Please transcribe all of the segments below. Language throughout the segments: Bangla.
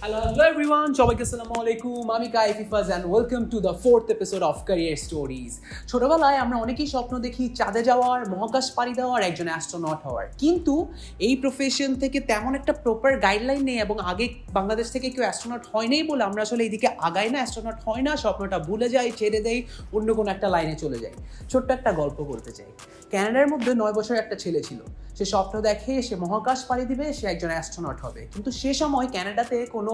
Hello everyone, সবাইকে আসসালামু আলাইকুম। আমি Kaif Ifaz and welcome to the 4th episode of Career Stories. ছোটবেলায় আমরা অনেকেই স্বপ্ন দেখি চাঁদে যাওয়ার, মহাকাশ পাড়ি দেওয়ার, একজন অ্যাস্ট্রোনট হওয়ার। কিন্তু এই প্রফেশন থেকে তেমন একটা প্রপার গাইডলাইন নেই এবং আগে বাংলাদেশ থেকে কেউ অ্যাস্ট্রোনট হয় নাই বলে আমরা আসলে এইদিকে আগাই না, অ্যাস্ট্রোনট হয় না, স্বপ্নটা ভুলে যাই, ছেড়ে দেই, অন্য কোনো একটা লাইনে চলে যাই। ছোট্ট একটা গল্প বলতে চাই। ক্যানাডার মধ্যে 9 বছরের একটা ছেলে ছিল। সে স্বপ্ন দেখে সে মহাকাশ পাড়ি দিবে, সে একজন অ্যাস্ট্রোনট হবে। কিন্তু সে সময় ক্যানাডাতে কোনো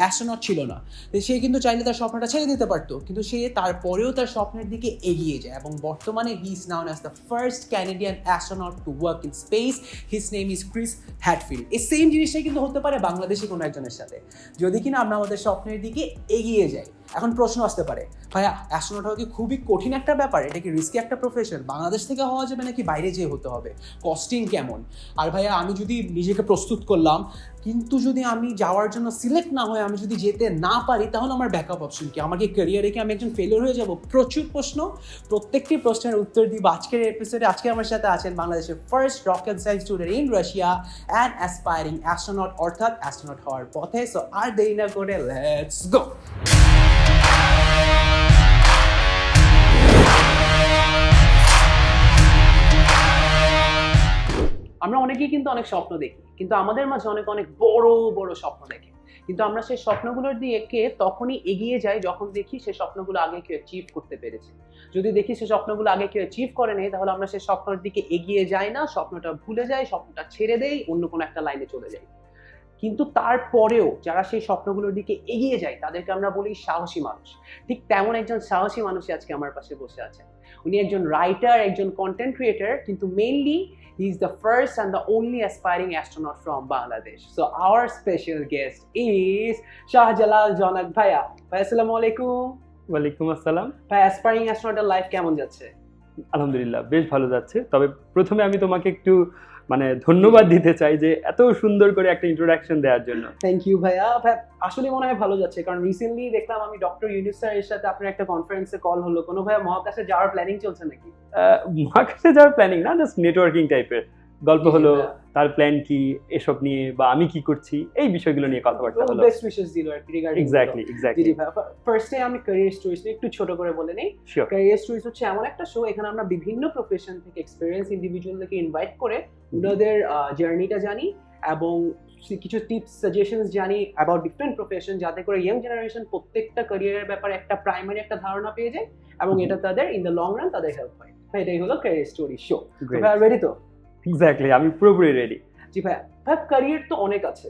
অ্যাস্ট্রোনট ছিল না। সে কিন্তু চাইলে তার স্বপ্নটা ছেড়ে দিতে পারতো, কিন্তু সে তারপরেও তার স্বপ্নের দিকে এগিয়ে যায় এবং বর্তমানে he is known as the first Canadian astronaut to work in space. His name is Chris Hadfield. এই সেম জিনিসটাই কিন্তু হতে পারে বাংলাদেশি কোনো একজনের সাথে, যদি কিনা আমরা আমাদের স্বপ্নের দিকে এগিয়ে যাই। এখন প্রশ্ন আসতে পারে, ভাইয়া অ্যাস্ট্রোনট হওয়া কি খুবই কঠিন একটা ব্যাপার? এটা কি রিস্কি একটা প্রফেশন? বাংলাদেশ থেকে হওয়া যাবে নাকি বাইরে যেয়ে হতে হবে? কস্টিং কেমন? আর ভাইয়া আমি যদি নিজেকে প্রস্তুত করলাম, কিন্তু যদি আমি যাওয়ার জন্য সিলেক্ট না হয়, আমি যদি যেতে না পারি, তাহলে আমার ব্যাকআপ অপশন কি? আমার কি ক্যারিয়ারে কি আমি একজন ফেলিওর হয়ে যাব? প্রচুর প্রশ্ন, প্রত্যেকটি প্রশ্নের উত্তর দিব আজকের এপিসোডে। আজকে আমার সাথে আছেন বাংলাদেশের first rocket science student in Russia and aspiring astronaut, অর্থাৎ অ্যাস্ট্রোনট হওয়ার পথে। সো আর দেরি না করে লেটস গো। আমরা অনেকেই কিন্তু অনেক স্বপ্ন দেখি, কিন্তু আমাদের মাঝে অনেক অনেক বড় বড় স্বপ্ন দেখে, কিন্তু আমরা সেই স্বপ্নগুলোর দিকে তখনই এগিয়ে যাই যখন দেখি সেই স্বপ্নগুলো আগে কেউ অ্যাচিভ করতে পেরেছে। যদি দেখি সেই স্বপ্নগুলো আগে কেউ অ্যাচিভ করে নেই, তাহলে আমরা সেই স্বপ্নের দিকে এগিয়ে যাই না, স্বপ্নটা ভুলে যাই, স্বপ্নটা ছেড়ে দেই, অন্য কোনো একটা লাইনে চলে যাই। কিন্তু তারপরেও যারা সেই স্বপ্নগুলোর দিকে এগিয়ে যায় তাদেরকে আমরা বলি সাহসী মানুষ। ঠিক তেমন একজন সাহসী মানুষই আজকে আমার পাশে বসে আছেন। উনি একজন রাইটার, একজন কন্টেন্ট ক্রিয়েটার, কিন্তু mainly he is the first and the only aspiring astronaut from Bangladesh. So our special guest is Shahjalal জনক ভাইয়া। ভাই আসসালামু আলাইকুম। ওয়ালাইকুম আসসালাম। ভাই অ্যাসপায়ারিং অ্যাস্ট্রোনটের লাইফ কেমন যাচ্ছে? আলহামদুলিল্লাহ বেশ ভালো যাচ্ছে। তবে প্রথমে আমি তোমাকে একটু ধন্যবাদ দিতে চাই যে এত সুন্দর করে একটা ইন্ট্রোডাকশন দেওয়ার জন্য। থ্যাংক ইউ ভাইয়া। ভাই আসলে মনে হয় ভালো যাচ্ছে, কারণ রিসেন্টলি দেখলাম আমি ডক্টর ইউনুস স্যারের সাথে আপনার একটা কনফারেন্সে কল হলো। কোনো ভাইয়া মহাকাশে যাওয়ার প্ল্যানিং চলছে নাকি? মহাকাশে যাওয়ার প্ল্যানিং না, জাস্ট নেটওয়ার্কিং টাইপের গল্প হলো, তার প্ল্যান কি এসব নিয়ে, বা আমি কি করছি এই বিষয়গুলো নিয়ে কথাবার্তা হলো। বেস্ট উইশেস দিল আর কি রিগার্ডিং। এক্স্যাক্টলি। জি ভাই, ফার্স্টে আমি ক্যারিয়ার স্টোরিজ নিয়ে একটু ছোট করে বলে নেই। ক্যারিয়ার স্টোরিজ হচ্ছে এমন একটা শো, এখানে আমরা বিভিন্ন প্রফেশন থেকে এক্সপেরিয়েন্স ইন্ডিভিজুয়ালদেরকে ইনভাইট করে ওনাদের জার্নিটা জানি এবং কিছু টিপস সাজেশনস জানি অ্যাবাউট ডিফারেন্ট প্রফেশন, যাতে করে ইয়াং জেনারেশন প্রত্যেকটা ক্যারিয়ারের ব্যাপারে একটা প্রাইমারি একটা ধারণা পেয়ে যায় এবং এটা তাদের ইন দ্য লং রান তাদের হেল্প হয়। ভাই এটাই হলো ক্যারিয়ার স্টোরি শো। ভাই রেডি তো? এক্স্যাক্টলি, আমি পুরোপুরি রেডি। জি ভাই। ভাই ক্যারিয়ার তো অনেক আছে,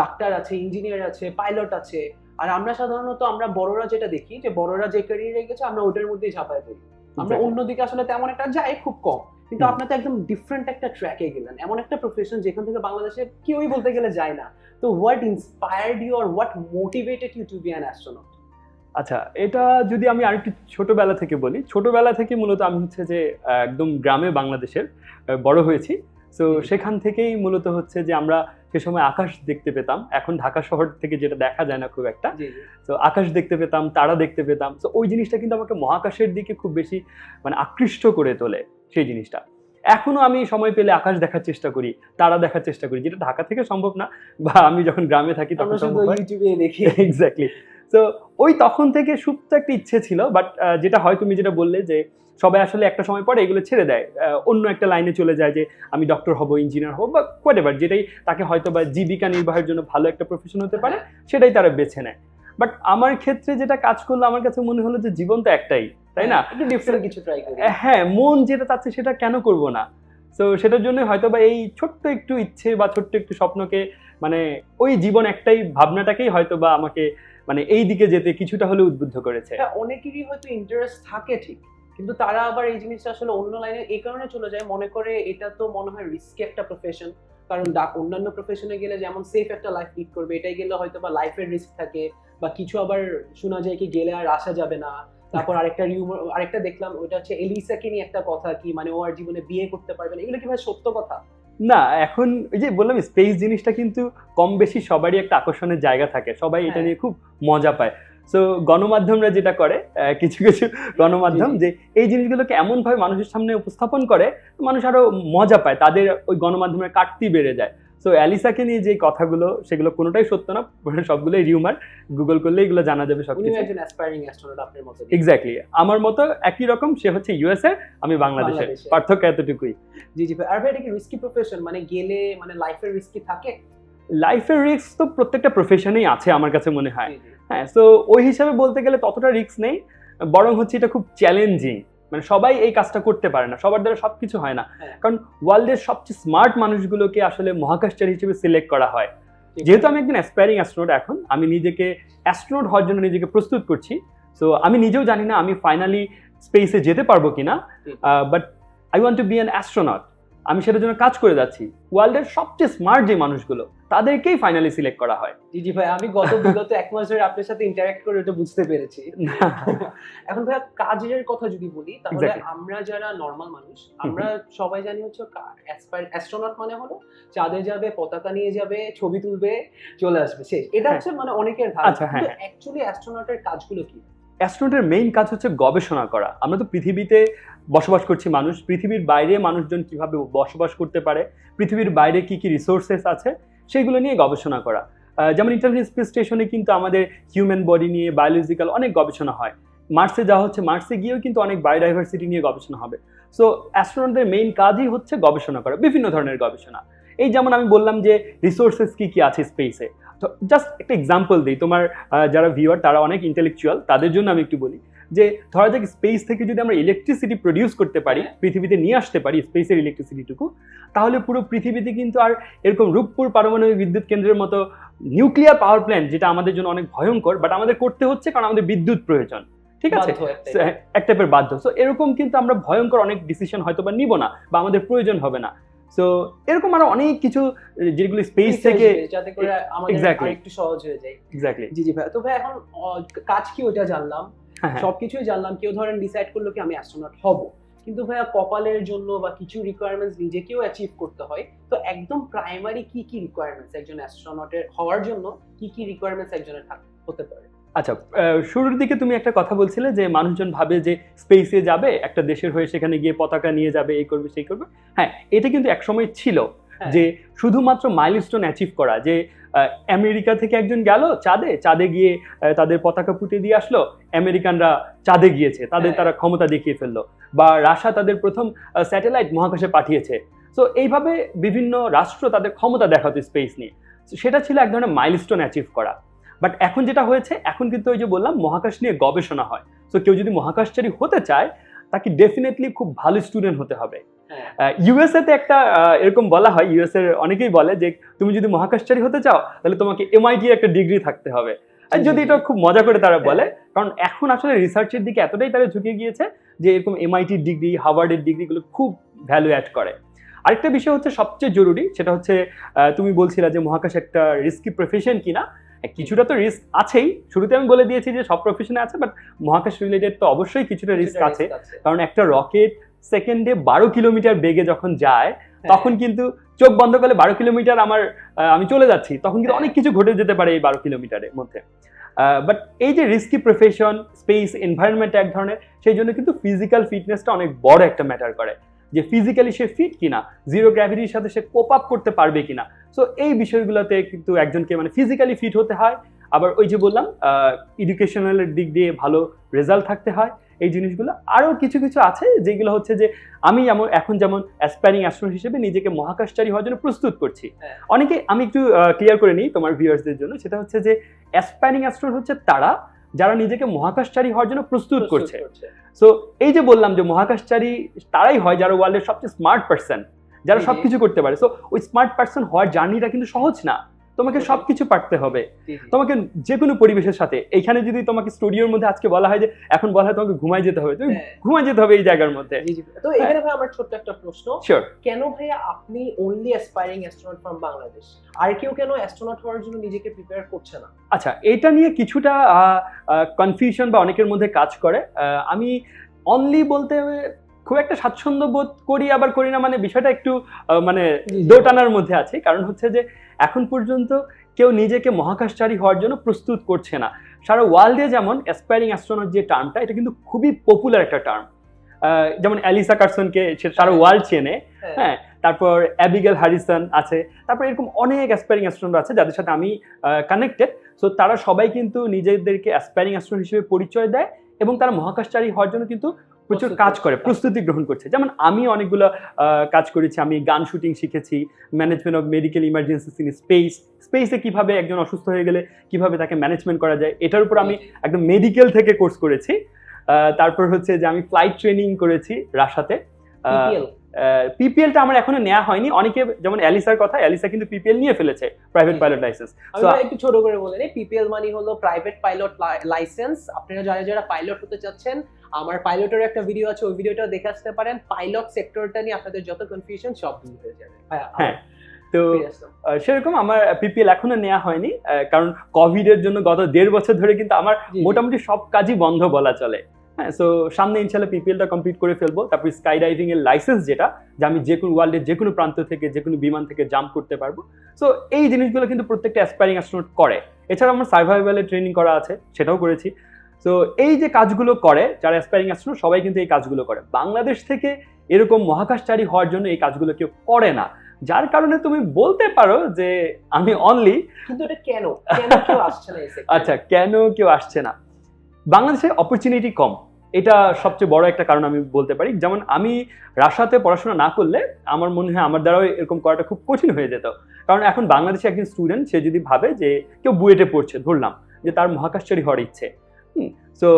ডাক্তার আছে, ইঞ্জিনিয়ার আছে, পাইলট আছে, আর আমরা সাধারণত আমরা বড়রা যেটা দেখি যে বড়রা যে ক্যারিয়ারে গেছে আমরা ওটার মধ্যেই ঝাঁপায় পড়ি, আমরা অন্যদিকে আসলে তেমন একটা যাই খুব কম। কিন্তু আপনি তো একদম ডিফারেন্ট একটা ট্র্যাকে গেলেন, এমন একটা প্রফেশন যেখান থেকে বাংলাদেশে কেউই বলতে গেলে যায় না। তো what inspired you or what motivated you to be an astronaut? আচ্ছা, এটা যদি আমি আরেকটু ছোটবেলা থেকে বলি, ছোটবেলা থেকে মূলত আমি হচ্ছে যে একদম গ্রামে বাংলাদেশের বড় হয়েছি। তো সেখান থেকেই মূলত হচ্ছে যে আমরা সে সময় আকাশ দেখতে পেতাম, এখন ঢাকা শহর থেকে যেটা দেখা যায় না খুব একটা। তো আকাশ দেখতে পেতাম, তারা দেখতে পেতাম। তো ওই জিনিসটা কিন্তু আমাকে মহাকাশের দিকে খুব বেশি আকৃষ্ট করে তোলে সেই জিনিসটা। এখনো আমি সময় পেলে আকাশ দেখার চেষ্টা করি, তারা দেখার চেষ্টা করি, যেটা ঢাকা থেকে সম্ভব না, বা আমি যখন গ্রামে থাকি তখন সম্ভব হয়। ইউটিউবে দেখি। এক্স্যাক্টলি। তো ওই তখন থেকে সুপ্ত একটা ইচ্ছে ছিল, বাট যেটা হয় তুমি যেটা বললে যে সবাই আসলে একটা সময় পরে এগুলো ছেড়ে দেয়, অন্য একটা লাইনে চলে যায় যে আমি ডক্টর হব, ইঞ্জিনিয়ার হব, বা হোয়াটএভার, যেটাই তাকে হয়তো বা জীবিকা নির্বাহের জন্য ভালো একটা প্রফেশন হতে পারে সেটাই তারা বেছে নেয়। বাট আমার ক্ষেত্রে যেটা কাজ করলো, আমার কাছে মনে হলো যে জীবন তো একটাই, তাই না? একটু ডিফারেন্ট কিছু ট্রাই করি। হ্যাঁ, মন যেটা চাচ্ছে সেটা কেন করব না? তো সেটার জন্য হয়তো বা এই ছোট্ট একটু ইচ্ছে বা ছোট্ট একটু স্বপ্নকে, ওই জীবন একটাই ভাবনাটাকেই হয়তো বা আমাকে এই দিকে যেতে কিছুটা হলে উদ্বুদ্ধ করেছে। অনেকেরই হয়তো ইন্টারেস্ট থাকে ঠিক, কিন্তু তারা আবার এই জিনিসটা আসলে অন্য লাইনে এই কারণে চলে যায়, মনে করে এটা তো মনে হয় রিস্কি একটা প্রফেশন, কারণ অন্যান্য প্রফেশনে গেলে যেমন সেফ একটা লাইফ লিড করবে, এটাই গেলে হয়তো বা লাইফের রিস্ক থাকে, বা কিছু আবার শোনা যায় কি গেলে আর আসা যাবে না। তারপর আরেকটা দেখলাম, ওটা হচ্ছে এলিসাকে নিয়ে একটা কথা, কি ও আর জীবনে বিয়ে করতে পারবে না। এগুলো কি ভাই সত্য কথা? না, এখন ওই যে বললাম স্পেস জিনিসটা কিন্তু কম বেশি সবারই একটা আকর্ষণের জায়গা থাকে, সবাই এটা নিয়ে খুব মজা পায়। সো গণমাধ্যমরা যেটা করে, কিছু কিছু গণমাধ্যম যে এই জিনিসগুলোকে এমনভাবে মানুষের সামনে উপস্থাপন করে, মানুষ আরো মজা পায়, তাদের ওই গণমাধ্যমের কাটতি বেড়ে যায়। সো অ্যালিসাকে নিয়ে যে কথাগুলো সেগুলো কোনোটাই সত্য না, সবগুলোই রিউমার। গুগল করলে এগুলো জানা যাবে উনিও সবকিছু। একজন অ্যাসপায়ারিং অ্যাস্ট্রোনট আপনার মতো। এক্স্যাক্টলি, আমার মতো একই রকম। সে হচ্ছে ইউএসএ, আমি বাংলাদেশের, বাংলাদেশের। পার্থক্য এতটুকুই। জি জি ভাই। আর ভাই এটা কি রিস্কি প্রফেশন, মানে গেলে মানে লাইফের রিস্কি থাকে? লাইফের রিস্ক তো প্রত্যেকটা প্রফেশনেই আছে আমার কাছে মনে হয়। জি, জি। হ্যাঁ, সো ওই হিসাবে বলতে গেলে ততটা রিস্ক নেই, বরং হচ্ছে এটা খুব চ্যালেঞ্জিং। মানে সবাই এই কাজটা করতে পারে না, সবার দ্বারা সবকিছু হয় না। হ্যাঁ। কারণ ওয়ার্ল্ডের সবচেয়ে স্মার্ট মানুষগুলোকে আসলে মহাকাশচারী হিসেবে সিলেক্ট করা হয়। ঠিক যেহেতু আছে। আমি একজন অ্যাসপায়ারিং অ্যাস্ট্রোনট, এখন আমি নিজেকে অ্যাস্ট্রোনট হওয়ার জন্য নিজেকে প্রস্তুত করছি। সো আমি নিজেও জানি না আমি ফাইনালি স্পেসে যেতে পারবো কিনা, but I want to be an astronaut. আমি সেটার জন্য কাজ করে যাচ্ছি। ওয়ার্ল্ডের সবচেয়ে স্মার্ট যে মানুষগুলো, তাদেরকেই ফাইনালি সিলেক্ট করা হয়। জি জি ভাই, আমি বিগত 1 মাস ধরে আপনার সাথে ইন্টারঅ্যাক্ট করে এটা বুঝতে পেরেছি। এখন ভাই কাজের কথা যদি বলি, তাহলে Exactly. আমরা যারা নরমাল মানুষ, আমরা সবাই জানি হচ্ছে অ্যাস্ট্রোনট মানে হলো চাঁদে যাবে, পতাকা নিয়ে যাবে, ছবি তুলবে, চলে আসবে, শেষ। এটা হ্যাঁ। হচ্ছে মানে অনেকের ধারণা। আচ্ছা, হ্যাঁ, কিন্তু হ্যাঁ। অ্যাকচুয়ালি অ্যাস্ট্রোনটের কাজগুলো কি? অ্যাস্ট্রোনটের মেইন কাজ হচ্ছে গবেষণা করা। আমরা তো পৃথিবীতে বসবাস করছি মানুষ, পৃথিবীর বাইরে মানুষজন কিভাবে বসবাস করতে পারে, পৃথিবীর বাইরে কি কি রিসোর্সেস আছে সেগুলো নিয়ে গবেষণা করা। যেমন ইন্টারন্যাশনাল স্পেস স্টেশনে কিন্তু আমাদের হিউম্যান বডি নিয়ে বায়োলজিক্যাল অনেক গবেষণা হয়। মার্সে যাওয়া হচ্ছে, মার্সে গিয়েও কিন্তু অনেক বায়োডাইভার্সিটি নিয়ে গবেষণা হবে। সো অ্যাস্ট্রোনটদের মেইন কাজই হচ্ছে গবেষণা করা, বিভিন্ন ধরনের গবেষণা। এই যেমন আমি বললাম যে রিসোর্সেস কি কি আছে স্পেসে, তো জাস্ট একটা এক্সাম্পল দিই। তোমার যারা ভিউয়ার তারা অনেক ইন্টেলেকচুয়াল, তাদের জন্য আমি একটু বলি যে ধরা যাক স্পেস থেকে যদি আমরা ইলেকট্রিসিটি প্রডিউস করতে পারি, পৃথিবীতে নিয়ে আসতে পারি স্পেসের ইলেকট্রিসিটিটুকু, তাহলে পুরো পৃথিবীতে কিন্তু আর এরকম রূপপুর পারমাণবিক বিদ্যুৎ কেন্দ্রের মতো নিউক্লিয়ার পাওয়ার প্ল্যান্ট, যেটা আমাদের জন্য অনেক ভয়ঙ্কর, বাট আমাদের করতে হচ্ছে কারণ আমাদের বিদ্যুৎ প্রয়োজন, ঠিক আছে, এক টাইপের বাধ্য। সো এরকম কিন্তু আমরা ভয়ঙ্কর অনেক ডিসিশন হয়তো বা নিব না, বা আমাদের প্রয়োজন হবে না। সো এরকম আরো অনেক কিছু যেগুলো স্পেস থেকে, যাতে করে আমাদের Exactly. আরেকটু সহজ হয়ে যায়। এক্স্যাক্টলি। জি জি ভাই। তো ভাই এখন কাজ কি ওটা জানলাম, হ্যাঁ, হ্যাঁ। সবকিছুই জানলাম। কেউ ধরেন ডিসাইড করলো কি আমি অ্যাস্ট্রোনট হব, কিন্তু ভাইয়া কপালের জন্য বা কিছু রিকোয়ারমেন্টস নিজেকেও অ্যাচিভ করতে হয়। তো একদম প্রাইমারি কি কি রিকোয়ারমেন্টস একজন অ্যাস্ট্রোনটের হওয়ার জন্য, কি কি রিকোয়ারমেন্টস একজনের হতে পারে? আচ্ছা, শুরুর দিকে তুমি একটা কথা বলছিলে যে মানুষজন ভাবে যে স্পেসে যাবে, একটা দেশের হয়ে সেখানে গিয়ে পতাকা নিয়ে যাবে, এই করবে সেই করবে। হ্যাঁ, এটা কিন্তু একসময় ছিল যে শুধুমাত্র মাইলস্টোন অ্যাচিভ করা, যে আমেরিকা থেকে একজন গেল চাঁদে গিয়ে তাদের পতাকা পুঁতে দিয়ে আসলো, আমেরিকানরা চাঁদে গিয়েছে, তারা ক্ষমতা দেখিয়ে ফেললো, বা রাশিয়া তাদের প্রথম স্যাটেলাইট মহাকাশে পাঠিয়েছে। সো এইভাবে বিভিন্ন রাষ্ট্র তাদের ক্ষমতা দেখাতো স্পেস নিয়ে। সেটা ছিল এক ধরনের মাইলস্টোন অ্যাচিভ করা। বাট এখন যেটা হয়েছে, এখন কিন্তু ওই যে বললাম মহাকাশ নিয়ে গবেষণা হয়। সো কেউ যদি মহাকাশচারী হতে চায়, তাকে ডেফিনেটলি খুব ভালো স্টুডেন্ট হতে হবে। ইউএসএ তে একটা এরকম বলা হয়, ইউএস এর অনেকেই বলে যে তুমি যদি মহাকাশচারী হতে চাও তাহলে তোমাকে এমআইটি এর একটা ডিগ্রি থাকতে হবে। আর যদি এটা খুব মজা করে তারা বলে, কারণ এখন আসলে রিসার্চের দিকে এতটাই তারা ঝুঁকে গিয়েছে যে এরকম এমআইটির ডিগ্রি, হার্ভার্ডের ডিগ্রিগুলো খুব ভ্যালু অ্যাড করে। আরেকটা বিষয় হচ্ছে সবচেয়ে জরুরি, সেটা হচ্ছে তুমি বলছিলা যে মহাকাশ একটা রিস্কি প্রফেশন কিনা। কিছুটা তো রিস্ক আছেই, শুরুতে আমি বলে দিয়েছি যে সব প্রফেশনে আছে, বাট মহাকাশ রিলেটেড তো অবশ্যই কিছুটা রিস্ক আছে। কারণ একটা রকেট সেকেন্ডে 12 কিলোমিটার বেগে যখন যায়, তখন কিন্তু চোখ বন্ধ করলে 12 কিলোমিটার আমি চলে যাচ্ছি, তখন কিন্তু অনেক কিছু ঘটে যেতে পারে এই 12 কিলোমিটারের মধ্যে। বাট এই যে রিস্কি প্রফেশন, স্পেস এনভায়রনমেন্ট এক ধরনের, সেই জন্য কিন্তু ফিজিক্যাল ফিটনেসটা অনেক বড় একটা ম্যাটার করে, যে ফিজিক্যালি সে ফিট কিনা, জিরো গ্র্যাভিটির সাথে সে কোপ আপ করতে পারবে কিনা। সো এই বিষয়গুলোতে কিন্তু একজনকে মানে ফিজিক্যালি ফিট হতে হয়, আবার ওই যে বললাম এডুকেশনালের দিক দিয়ে ভালো রেজাল্ট থাকতে হয়। এই জিনিসগুলো আরও কিছু কিছু আছে যেগুলো হচ্ছে যে আমি এখন যেমন অ্যাসপায়ারিং অ্যাস্ট্রোনট হিসেবে নিজেকে মহাকাশচারী হওয়ার জন্য প্রস্তুত করছি। অনেকে, আমি একটু ক্লিয়ার করে নিই তোমার ভিউয়ার্সদের জন্য, সেটা হচ্ছে যে অ্যাসপায়ারিং অ্যাস্ট্রোনট হচ্ছে তারা যারা নিজেকে মহাকাশচারী হওয়ার জন্য প্রস্তুত করছে। সো এই যে বললাম যে মহাকাশচারী তারাই হয় যারা ওয়ার্ল্ডের সবচেয়ে স্মার্ট পারসন, যারা সবকিছু করতে পারে। সো ওই স্মার্ট পারসন হওয়ার জার্নিটা কিন্তু সহজ না, তোমাকে সবকিছু পারতে হবে। তোমাকে যে কোনো পরিবেশের সাথে, এইখানে যদি তোমাকে স্টুডিওর মধ্যে আজকে বলা হয় যে এখন বলা হয় তোমাকে ঘুমাই যেতে হবে, তুমি ঘুমাই যেতে হবে এই জায়গার মধ্যে। তো এখানে ভাই আমার ছোট্ট একটা প্রশ্ন, শিওর, কেন ভাইয়া আপনি only aspiring astronaut from Bangladesh, আর কেউ কেন অ্যাস্ট্রোনট হওয়ার জন্য নিজেকে প্রিপেয়ার করছে না? আচ্ছা, এটা নিয়ে কিছুটা কনফিউশন বা অনেকের মধ্যে কাজ করে। আমি অনলি বলতে খুব একটা স্বাচ্ছন্দ্য বোধ করি আবার করি না, মানে বিষয়টা একটু মানে দোটানার মধ্যে আছে। কারণ হচ্ছে যে এখন পর্যন্ত কেউ নিজেকে মহাকাশচারী হওয়ার জন্য প্রস্তুত করছে না। সারা ওয়ার্ল্ডে যেমন অ্যাসপায়ারিং অ্যাস্ট্রোনট যে টার্মটা, এটা কিন্তু খুবই পপুলার একটা টার্ম। যেমন অ্যালিসা কার্সনকে সারা ওয়ার্ল্ড চেনে, হ্যাঁ। তারপর অ্যাবিগেল হ্যারিসন আছে, তারপর এরকম অনেক অ্যাসপায়ারিং অ্যাস্ট্রোনট আছে যাদের সাথে আমি কানেক্টেড। সো তারা সবাই কিন্তু নিজেদেরকে অ্যাসপায়ারিং অ্যাস্ট্রোনট হিসেবে পরিচয় দেয় এবং তারা মহাকাশচারী হওয়ার জন্য কিন্তু প্রচুর কাজ করে, প্রস্তুতি গ্রহণ করছে। যেমন আমি অনেকগুলো কাজ করেছি, আমি গান শুটিং শিখেছি, management of medical emergencies in স্পেসে কিভাবে একজন অসুস্থ হয়ে গেলে কিভাবে তাকে ম্যানেজমেন্ট করা যায়, এটার উপর আমি একদম মেডিকেল থেকে কোর্স করেছি। তারপর হচ্ছে যে আমি ফ্লাইট ট্রেনিং করেছি রাশাতে। পিপিএলটা আমার এখনো নেওয়া হয়নি, অনেকে যেমন অ্যালিসার কথা, অ্যালিসা কিন্তু পিপিএল নিয়ে ফেলেছে, প্রাইভেট পাইলট লাইসেন্স। একটু ছোট করে বলে নেই, পিপিএল মানে হলো প্রাইভেট পাইলট লাইসেন্স। আপনারা যারা যারা পাইলট হতে চাচ্ছেন, আমার পাইলটের একটা ভিডিও আছে, ওই ভিডিওটা দেখে আসতে পারেন। পাইলট সেক্টরটা নিয়ে আপনাদের যত কনফিউশন সব দূর হয়ে যাবে। হ্যাঁ, তো সেরকম আমার পিপিএল এখনো নেওয়া হয়নি, কারণ কোভিড এর জন্য গত 1.5 বছর ধরে কিন্তু আমার মোটামুটি সব কাজই বন্ধ বলা চলে। হ্যাঁ, সো সামনে ইনশাল্লাহ পিপিএলটা কমপ্লিট করে ফেলবো। তারপর স্কাই ডাইভিং এর লাইসেন্স, যেটা যে আমি যে কোনো ওয়ার্ল্ডের যে কোনো প্রান্ত থেকে যে কোনো বিমান থেকে জাম্প করতে পারবো। সো এই জিনিসগুলো কিন্তু প্রত্যেকটা অ্যাসপায়ারিং অ্যাস্ট্রোনট করে। এছাড়া আমার সার্ভাইভালের ট্রেনিং করা আছে, সেটাও করেছি। সো এই যে কাজগুলো করে যারা অ্যাসপায়ারিং অ্যাস্ট্রোনট, সবাই কিন্তু এই কাজগুলো করে। বাংলাদেশ থেকে এরকম মহাকাশচারী হওয়ার জন্য এই কাজগুলো কেউ করে না, যার কারণে তুমি বলতে পারো যে আমি অনলি। কিন্তু এটা কেন কেউ আসছে না? আচ্ছা, কেন কেউ আসছে না? বাংলাদেশে অপরচুনিটি কম, এটা সবচেয়ে বড় একটা কারণ আমি বলতে পারি। যেমন আমি রাশাতে পড়াশোনা না করলে আমার মনে হয় আমার দ্বারাও এরকম করাটা খুব কঠিন হয়ে যেত। কারণ এখন বাংলাদেশে একজন স্টুডেন্ট, সে যদি ভাবে যে কেউ বুয়েটে পড়ছে, ধরলাম যে তার মহাকাশচারী হওয়ার ইচ্ছে, সো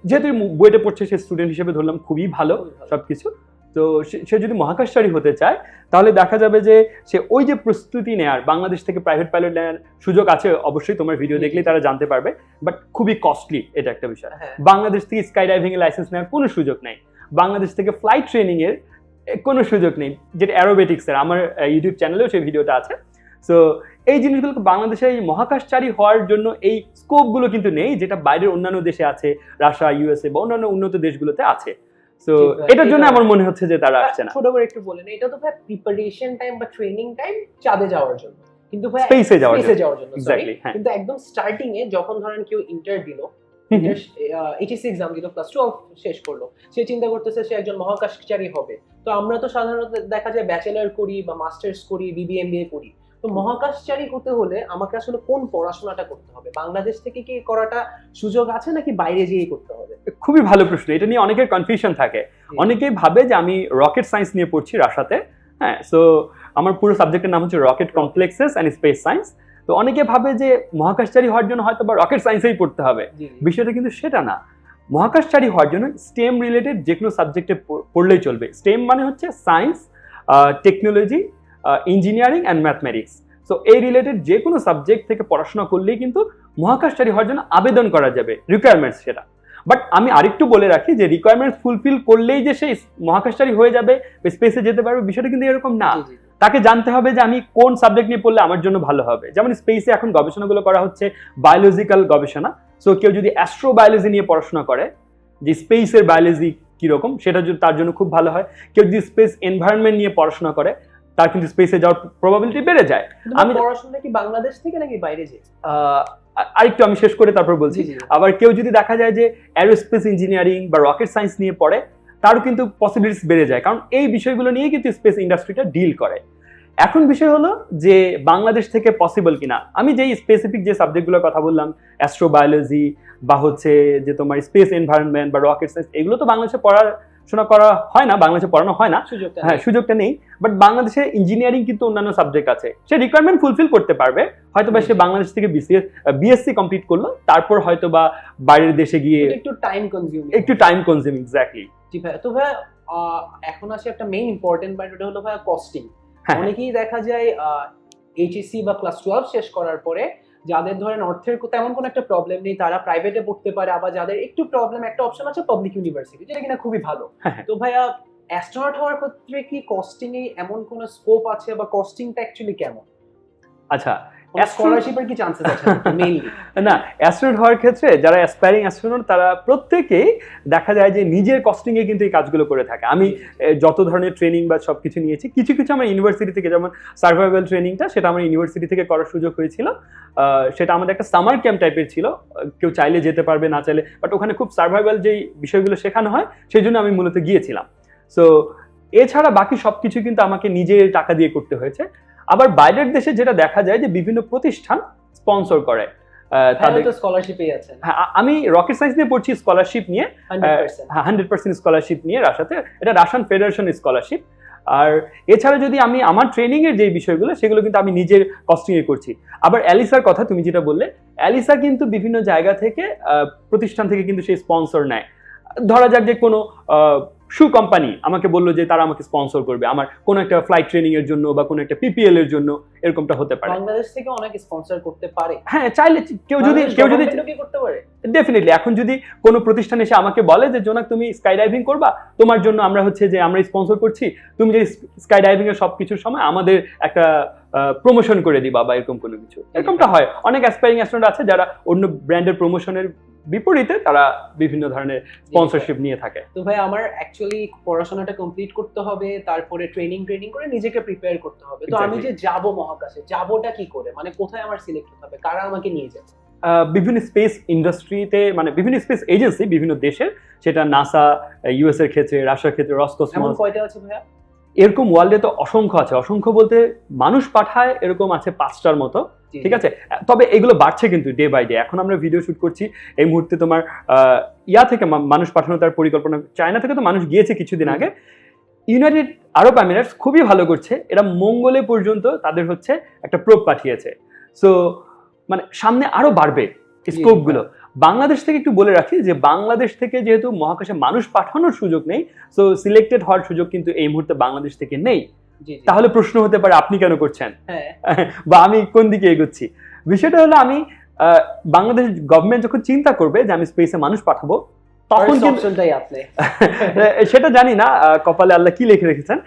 যেহেতু বুয়েটে পড়ছে, সে স্টুডেন্ট হিসেবে ধরলাম খুবই ভালো সবকিছু। তো সে যদি মহাকাশচারী হতে চায়, তাহলে দেখা যাবে যে সে ওই যে প্রস্তুতি নেয়ার, বাংলাদেশ থেকে প্রাইভেট পাইলট নেওয়ার সুযোগ আছে, অবশ্যই তোমার ভিডিও দেখলেই তারা জানতে পারবে, বাট খুবই কস্টলি, এটা একটা বিষয়। বাংলাদেশ থেকে স্কাই ডাইভিং এর লাইসেন্স নেওয়ার কোনো সুযোগ নেই, বাংলাদেশ থেকে ফ্লাইট ট্রেনিং এর কোনো সুযোগ নেই, যেটা অ্যারোবেটিক্স এর, আমার ইউটিউব চ্যানেলেও সেই ভিডিওটা আছে। সো এই জিনিসগুলো বাংলাদেশে এই মহাকাশচারী হওয়ার জন্য এই স্কোপগুলো কিন্তু নেই, যেটা বাইরের অন্যান্য দেশে আছে, রাশিয়া, ইউএসএ বা অন্যান্য উন্নত দেশগুলোতে আছে। সো এটার জন্য আমার মনে হচ্ছে যে তারা আসছে না। ছোট করে একটু বলেন, এটা তো ভাই প্রিপারেশন টাইম বা ট্রেনিং টাইম চাঁদে যাওয়ার জন্য, কিন্তু ভাই স্পেসে যাওয়ার জন্য। এক্স্যাক্টলি। কিন্তু একদম স্টার্টিং এ যখন ধরেন কেউ ইন্টার দিল, এইচএসসি এক্সাম দিল, ক্লাস 12 শেষ করলো, সে চিন্তা করতেছে সে একজন মহাকাশচারী হবে। তো আমরা তো সাধারণত দেখা যায় ব্যাচেলর করি বা মাস্টার্স করি, বিবিএমবিএ করি। তো মহাকাশচারী হতে হলে আমাকে আসলে কোন পড়াশোনাটা করতে হবে? বাংলাদেশ থেকে কি করাটা সুযোগ আছে নাকি বাইরে গিয়ে করতে হবে? খুবই ভালো প্রশ্ন, এটা নিয়ে অনেকের কনফিউশন থাকে। অনেকেই ভাবে যে আমি রকেট সায়েন্স নিয়ে পড়ছি রাশাতে। হ্যাঁ, সো আমার পুরো সাবজেক্টের নাম হচ্ছে rocket complexes and space science. তো অনেকে ভাবে যে মহাকাশচারী হওয়ার জন্য হয়তো বা রকেট সায়েন্সেই পড়তে হবে, বিষয়টা কিন্তু সেটা না। মহাকাশচারী হওয়ার জন্য স্টেম রিলেটেড যে কোনো সাবজেক্টে পড়লেই চলবে। স্টেম মানে হচ্ছে science, technology, engineering and mathematics. So এই রিলেটেড যে কোনো সাবজেক্ট থেকে পড়াশোনা করলেই কিন্তু মহাকাশচারী হওয়ার জন্য আবেদন করা যাবে, রিকোয়ারমেন্টস সেটা। বাট আমি আরেকটু বলে রাখি যে রিকোয়ারমেন্টস ফুলফিল করলেই যে সেই মহাকাশচারী হয়ে যাবে, স্পেসে যেতে পারবে, বিষয়টা কিন্তু এরকম না। তাকে জানতে হবে যে আমি কোন সাবজেক্ট নিয়ে পড়লে আমার জন্য ভালো হবে। যেমন স্পেসে এখন গবেষণাগুলো করা হচ্ছে বায়োলজিক্যাল গবেষণা। সো কেউ যদি অ্যাস্ট্রোবায়োলজি নিয়ে পড়াশোনা করে, যে স্পেসের বায়োলজি কিরকম, সেটা যদি তার জন্য খুব ভালো হয়। কেউ যদি স্পেস এনভায়রনমেন্ট নিয়ে পড়াশোনা করে, তার কিন্তু স্পেসে যাওয়ার প্রবাবিলিটি বেড়ে যায়। আমি পড়াশোনা কি বাংলাদেশ থেকে নাকি বাইরে যাই? আরেকটু আমি শেষ করে তারপর বলছি। আবার কেউ যদি দেখা যায় যে অ্যারোস্পেস ইঞ্জিনিয়ারিং বা রকেট সায়েন্স নিয়ে পড়ে, তারও কিন্তু পসিবিলিটিস বেড়ে যায়, কারণ এই বিষয়গুলো নিয়ে কিন্তু স্পেস ইন্ডাস্ট্রিটা ডিল করে। এখন বিষয় হলো যে বাংলাদেশ থেকে পসিবল কিনা। আমি যেই স্পেসিফিক যে সাবজেক্টগুলোর কথা বললাম, অ্যাস্ট্রোবায়োলজি বা হচ্ছে যে তোমার স্পেস এনভায়রনমেন্ট বা রকেট সায়েন্স, এগুলো তো বাংলাদেশে পড়াশোনা করা হয় না, বাংলাদেশে পড়ানো হয় না, হ্যাঁ, সুযোগটা নেই। বাট বাংলাদেশে ইঞ্জিনিয়ারিং কিন্তু অন্যান্য সাবজেক্ট আছে, সে রিকোয়ারমেন্ট ফুলফিল করতে পারবে। হয়তো বা সে বাংলাদেশ থেকে বিএসসি কমপ্লিট করলো, তারপর হয়তো বা বাইরের দেশে গিয়ে একটু টাইম কনজিউমিং এক্স্যাক্টলি। জি ভাই। তো ভাই এখন আসে একটা মেইন ইম্পর্টেন্ট পয়েন্ট, ওটা হলো ভাই কস্টিং। অনেকেই দেখা যায় এইচএসসি বা ক্লাস 12 শেষ করার পরে যাদের ধরেন অর্থের তেমন কোনো একটা প্রবলেম নেই, তারা প্রাইভেটে পড়তে পারে। আবার যাদের একটু প্রবলেম, একটা অপশন আছে পাবলিক ইউনিভার্সিটি, যেটা কিনা খুবই ভালো। তো ভাইয়া অ্যাস্ট্রোনট হওয়ার ক্ষেত্রে কি কস্টিং এ এমন কোনো স্কোপ আছে, বা কস্টিংটা অ্যাকচুয়ালি কেমন? আচ্ছা, স্কলারশিপের কি চান্সেস আছে মেইনলি? না, অ্যাস্ট্রোনট হওয়ার ক্ষেত্রে যারা অ্যাসপায়ারিং অ্যাস্ট্রোনট, তারা প্রত্যেকেই দেখা যায় যে নিজের কস্টিং এ কিন্তু এই কাজগুলো করে থাকে। আমি যত ধরনের ট্রেনিং বা সবকিছু নিয়েছি, কিছু কিছু আমার ইউনিভার্সিটি থেকে, যেমন সার্ভাইভাল ট্রেনিংটা, সেটা আমার ইউনিভার্সিটি থেকে করার সুযোগ হয়েছিল। সেটা আমাদের একটা সামার ক্যাম্প টাইপের ছিল, কেউ চাইলে যেতে পারবে, না চাইলে, বাট ওখানে খুব সার্ভাইভাল যেই বিষয়গুলো শেখানো হয়, সেই জন্য আমি মূলত গিয়েছিলাম। সো এছাড়া বাকি সবকিছু কিন্তু আমাকে নিজের টাকা দিয়ে করতে হয়েছে। আবার বাইরের দেশে যেটা দেখা যায় যে বিভিন্ন প্রতিষ্ঠান স্পন্সর করে তাদের তো স্কলারশিপই আছে। আমি রকেট সায়েন্স নিয়ে পড়ছি, স্কলারশিপ নিয়ে 100% স্কলারশিপ নিয়ে রাশিয়াতে, এটা রাশিয়ান ফেডারেশন স্কলারশিপ। আর এছাড়া যদি আমি আমার ট্রেনিং এর যে বিষয়গুলো সেগুলো কিন্তু আমি নিজের কস্টিং এ করছি। আবার অ্যালিসার কথা তুমি যেটা বললে, অ্যালিসা কিন্তু বিভিন্ন জায়গা থেকে প্রতিষ্ঠান থেকে কিন্তু সেই স্পন্সর নেয়। ধরা যাক যে কোনো শু কোম্পানি আমাকে বললো যে তারা আমাকে স্পন্সর করবে আমার কোনো একটা ফ্লাইট ট্রেনিং এর জন্য বা কোনো একটা পিপিএল এর জন্য, এরকমটা হতে পারে। বাংলাদেশ থেকে অনেক স্পন্সর করতে পারে, হ্যাঁ চাইলে কেউ যদি করতে পারে ডেফিনেটলি। এখন যদি কোনো প্রতিষ্ঠান এসে আমাকে বলে যে জোনাক তুমি স্কাই ডাইভিং করবা, তোমার জন্য আমরা হচ্ছে যে আমরা স্পন্সর করছি, তুমি যে স্কাই ডাইভিং এর সবকিছুর সময় আমাদের একটা প্রমোশন করে দিবা বা এরকম কোনো কিছু, এরকমটা হয়। অনেক অ্যাসপায়ারিং অ্যাস্ট্রোনট আছে যারা অন্য ব্র্যান্ডের প্রমোশনের বিপরীতে তারা বিভিন্ন ধরনের স্পন্সরশিপ নিয়ে থাকে। তো ভাই আমার অ্যাকচুয়ালি পড়াশোনাটা কমপ্লিট করতে হবে, তারপরে ট্রেনিং করে নিজেকে প্রিপেয়ার করতে হবে। তো আমি যে যাব মহাকাশে, যাবোটা কি করে, মানে কোথায় আমার সিলেক্ট হতে হবে, কারা আমাকে নিয়ে যাবে? বিভিন্ন স্পেস ইন্ডাস্ট্রিতে, মানে বিভিন্ন স্পেস এজেন্সি বিভিন্ন দেশের, সেটা নাসা ইউএস এর ক্ষেত্রে, রাশিয়ার ক্ষেত্রে রসকসমস, কয়টা আছে ভাইয়া? এরকম ওয়ার্ল্ডে তো অসংখ্য আছে। অসংখ্য বলতে মানুষ পাঠায় এরকম আছে 5টার মতো, ঠিক আছে। তবে এগুলো বাড়ছে কিন্তু ডে বাই ডে। এখন আমরা ভিডিও শুট করছি, এই মুহূর্তে তোমার ইয়া থেকে মানুষ পাঠানো তার পরিকল্পনা, চায়না থেকে তো মানুষ গিয়েছে কিছুদিন আগে। ইউনাইটেড আরব আমিরাটস খুবই ভালো করছে, এরা মঙ্গলে পর্যন্ত তাদের হচ্ছে একটা প্রোব পাঠিয়েছে। সো মানে সামনে আরো বাড়বে স্কোপ গুলো। বাংলাদেশ থেকে একটু বলে রাখি যে বাংলাদেশ থেকে যেহেতু মহাকাশে মানুষ পাঠানোর সুযোগ নেই, সো সিলেক্টেড হওয়ার সুযোগ কিন্তু এই মুহূর্তে বাংলাদেশ থেকে নেই। তাহলে প্রশ্ন হতে পারে আপনি কেন করছেন বা আমি কোন দিকে এগোচ্ছি। বিষয়টা হলো আমি বাংলাদেশ গভর্নমেন্ট যখন চিন্তা করবে যে আমি স্পেসে মানুষ পাঠাবো, তখন সেটা জানি না কপালে আল্লাহ কি লিখে রেখেছেন,